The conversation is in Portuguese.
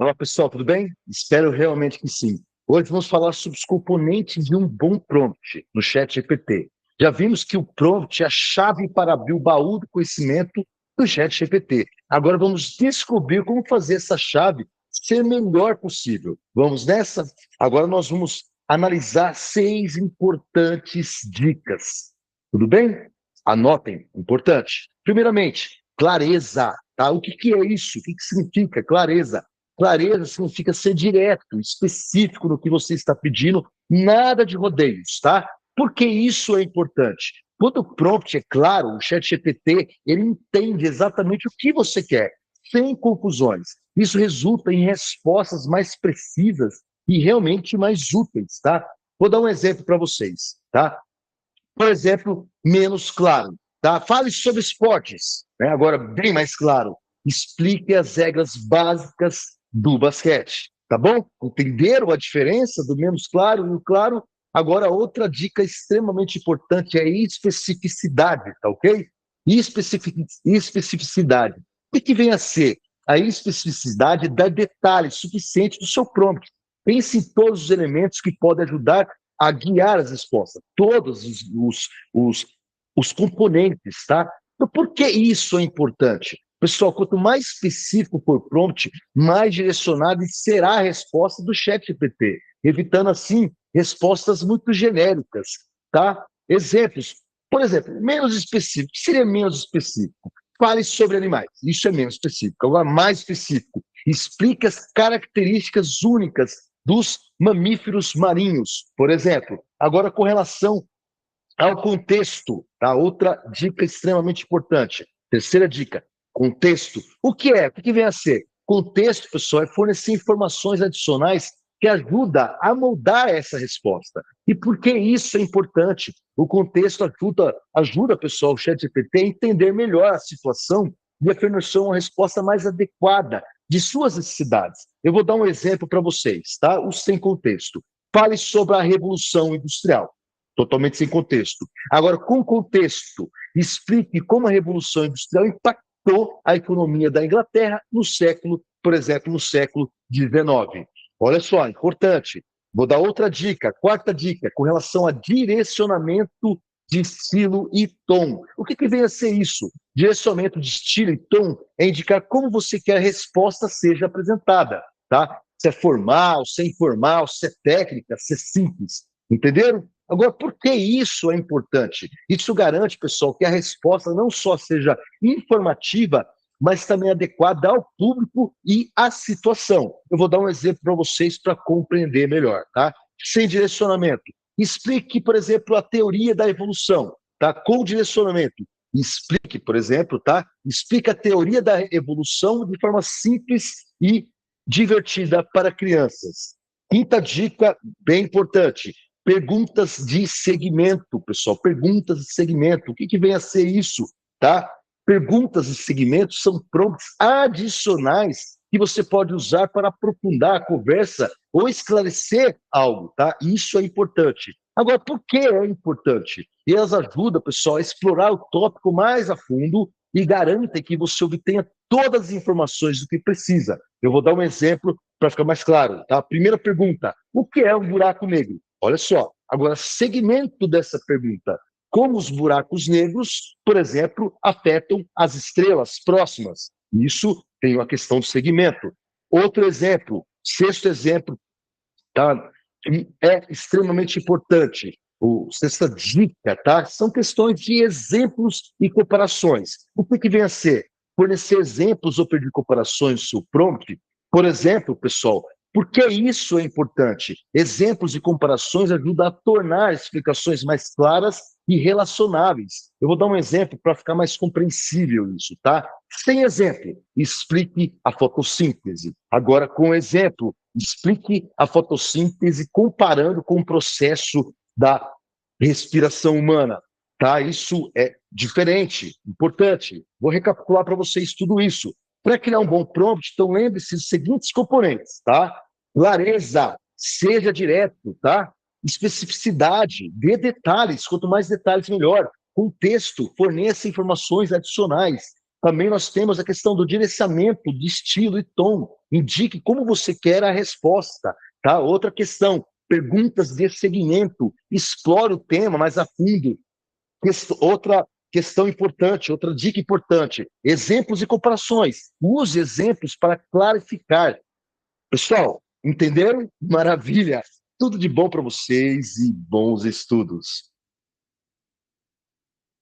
Olá, pessoal, tudo bem? Espero realmente que sim. Hoje vamos falar sobre os componentes de um bom prompt no ChatGPT. Já vimos que o prompt é a chave para abrir o baú do conhecimento do ChatGPT. Agora vamos descobrir como fazer essa chave ser melhor possível. Vamos nessa? Agora nós vamos analisar 6 importantes dicas. Tudo bem? Anotem, importante. Primeiramente, clareza. Tá? O que é isso? O que significa clareza? Clareza significa ser direto, específico no que você está pedindo, nada de rodeios, tá? Por que isso é importante? Quando o prompt é claro, o ChatGPT, ele entende exatamente o que você quer, sem confusões. Isso resulta em respostas mais precisas e realmente mais úteis, tá? Vou dar um exemplo para vocês, tá? Por exemplo, menos claro, tá? Fale sobre esportes, né? Agora, bem mais claro, explique as regras básicas do basquete, tá bom? Entenderam a diferença do menos claro e o claro? Agora, outra dica extremamente importante é especificidade, tá ok? Especificidade. O que vem a ser? A especificidade dá detalhes suficientes do seu prompt. Pense em todos os elementos que podem ajudar a guiar as respostas, todos os componentes, tá? Então, por que isso é importante? Pessoal, quanto mais específico for o prompt, mais direcionada será a resposta do ChatGPT, evitando, assim, respostas muito genéricas, tá? Exemplos. Por exemplo, menos específico. O que seria menos específico? Fale sobre animais. Isso é menos específico. Agora, mais específico. Explique as características únicas dos mamíferos marinhos, por exemplo. Agora, com relação ao contexto, tá? Outra dica extremamente importante. Terceira dica, contexto. O que é? O que vem a ser? Contexto, pessoal, é fornecer informações adicionais que ajuda a moldar essa resposta. E por que isso é importante? O contexto ajuda pessoal, o ChatGPT, a entender melhor a situação e a fornecer uma resposta mais adequada de suas necessidades. Eu vou dar um exemplo para vocês, tá? O sem contexto. Fale sobre a Revolução Industrial. Totalmente sem contexto. Agora, com contexto, explique como a Revolução Industrial impactou a economia da Inglaterra no século, por exemplo, no século XIX. Olha só, importante. Vou dar outra dica, quarta dica, com relação a direcionamento de estilo e tom. O que vem a ser isso? Direcionamento de estilo e tom é indicar como você quer a resposta seja apresentada, tá? Se é formal, se é informal, se é técnica, se é simples. Entenderam? Agora, por que isso é importante? Isso garante, pessoal, que a resposta não só seja informativa, mas também adequada ao público e à situação. Eu vou dar um exemplo para vocês para compreender melhor, tá? Sem direcionamento. Explique, por exemplo, a teoria da evolução, tá? Com direcionamento. Explique, por exemplo, tá? Explique a teoria da evolução de forma simples e divertida para crianças. Quinta dica, bem importante. Perguntas de segmento, pessoal. Perguntas de segmento. O que vem a ser isso, tá? Perguntas de segmento são prompts adicionais que você pode usar para aprofundar a conversa ou esclarecer algo, tá? Isso é importante. Agora, por que é importante? Elas ajudam, pessoal, a explorar o tópico mais a fundo e garantem que você obtenha todas as informações do que precisa. Eu vou dar um exemplo para ficar mais claro, tá? Primeira pergunta: o que é um buraco negro? Olha só, agora, segmento dessa pergunta. Como os buracos negros, por exemplo, afetam as estrelas próximas? Isso tem uma questão de segmento. Outro exemplo, sexto exemplo, tá? É extremamente importante. Sexta dica, tá? São questões de exemplos e comparações. O que vem a ser? Fornecer exemplos ou pedir comparações do seu prompt. Por exemplo, pessoal, por que isso é importante? Exemplos e comparações ajudam a tornar explicações mais claras e relacionáveis. Eu vou dar um exemplo para ficar mais compreensível isso, tá? Sem exemplo, explique a fotossíntese. Agora, com exemplo, explique a fotossíntese comparando com o processo da respiração humana, tá? Isso é diferente, importante. Vou recapitular para vocês tudo isso. Para criar um bom prompt, então lembre-se dos seguintes componentes, tá? Clareza, seja direto, tá? Especificidade, dê detalhes, quanto mais detalhes melhor. Contexto, forneça informações adicionais. Também nós temos a questão do direcionamento de estilo e tom. Indique como você quer a resposta. Tá? Outra questão, perguntas de segmento. Explore o tema mais a fundo. Outra questão importante, outra dica importante, exemplos e comparações. Use exemplos para clarificar. Pessoal, entenderam? Maravilha! Tudo de bom para vocês e bons estudos.